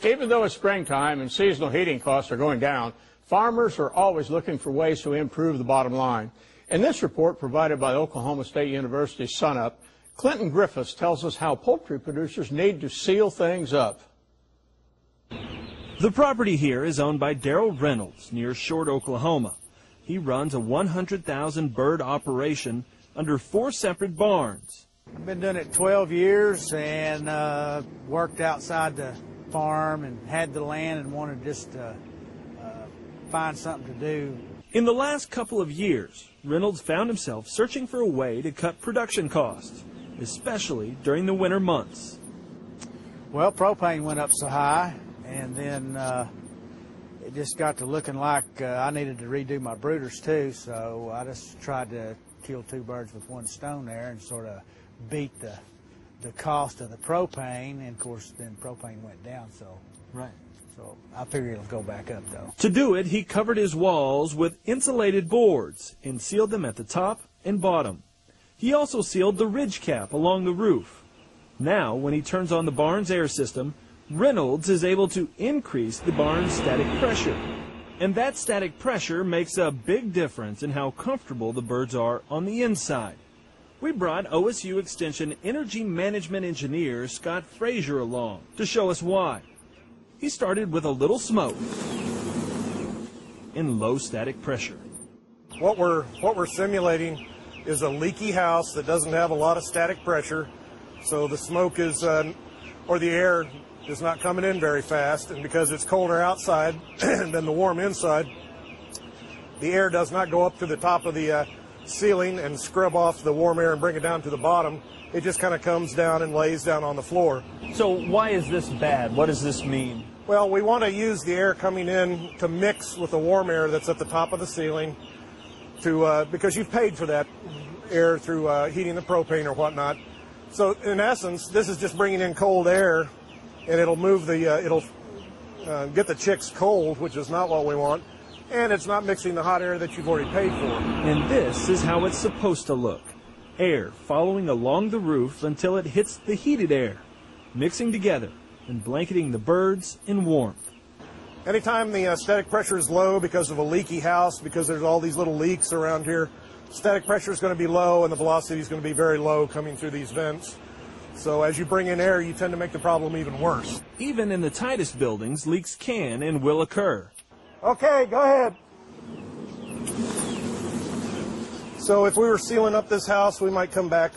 Even though it's springtime and seasonal heating costs are going down, farmers are always looking for ways to improve the bottom line. In this report provided by Oklahoma State University SunUp, Clinton Griffiths tells us how poultry producers need to seal things up. The property here is owned by Darrell Reynolds near Short, Oklahoma. He runs a 100,000 bird operation under 4 separate barns. I've been doing it 12 years and worked outside the farm and had the land and wanted just to find something to do. In the last couple of years, Reynolds found himself searching for a way to cut production costs, especially during the winter months. Well, propane went up so high, and then it just got to looking like I needed to redo my brooders too, so I just tried to kill 2 birds with 1 stone there and sort of beat the cost of the propane, and of course then propane went down, so I figured it'll go back up though. To do it, he covered his walls with insulated boards and sealed them at the top and bottom. He also sealed the ridge cap along the roof. Now, when he turns on the barn's air system, Reynolds is able to increase the barn's static pressure. And that static pressure makes a big difference in how comfortable the birds are on the inside. We brought OSU Extension Energy Management Engineer Scott Frazier along to show us why. He started with a little smoke and low static pressure. What we're simulating is a leaky house that doesn't have a lot of static pressure, so the smoke is or the air is not coming in very fast, and because it's colder outside than the warm inside, the air does not go up to the top of the ceiling and scrub off the warm air and bring it down to the bottom. It just kind of comes down and lays down on the floor. So why is this bad? What does this mean? Well, we want to use the air coming in to mix with the warm air that's at the top of the ceiling because you've paid for that air through heating the propane or whatnot. So in essence, this is just bringing in cold air, and it'll move it'll get the chicks cold, which is not what we want, and it's not mixing the hot air that you've already paid for. And this is how it's supposed to look. Air following along the roof until it hits the heated air, mixing together and blanketing the birds in warmth. Anytime the static pressure is low because of a leaky house, because there's all these little leaks around here, static pressure is going to be low and the velocity is going to be very low coming through these vents. So as you bring in air, you tend to make the problem even worse. Even in the tightest buildings, leaks can and will occur. Okay, go ahead. So if we were sealing up this house, we might come back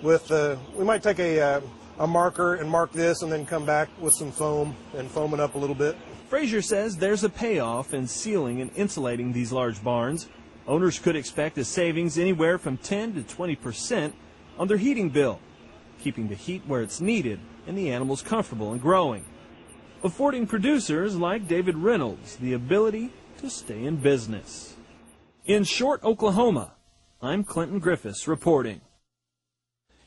with, we might take a marker and mark this and then come back with some foam and foam it up a little bit. Frazier says there's a payoff in sealing and insulating these large barns. Owners could expect a savings anywhere from 10 to 20% on their heating bill, keeping the heat where it's needed and the animals comfortable and growing, affording producers like David Reynolds the ability to stay in business. In Short, Oklahoma, I'm Clinton Griffiths reporting.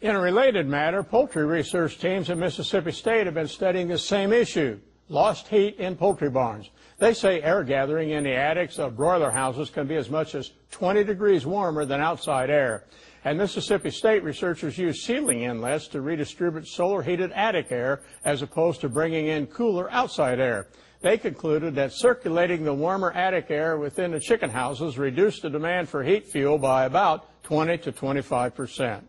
In a related matter, poultry research teams at Mississippi State have been studying the same issue, lost heat in poultry barns. They say air gathering in the attics of broiler houses can be as much as 20 degrees warmer than outside air. And Mississippi State researchers use sealing inlets to redistribute solar-heated attic air as opposed to bringing in cooler outside air. They concluded that circulating the warmer attic air within the chicken houses reduced the demand for heat fuel by about 20 to 25%.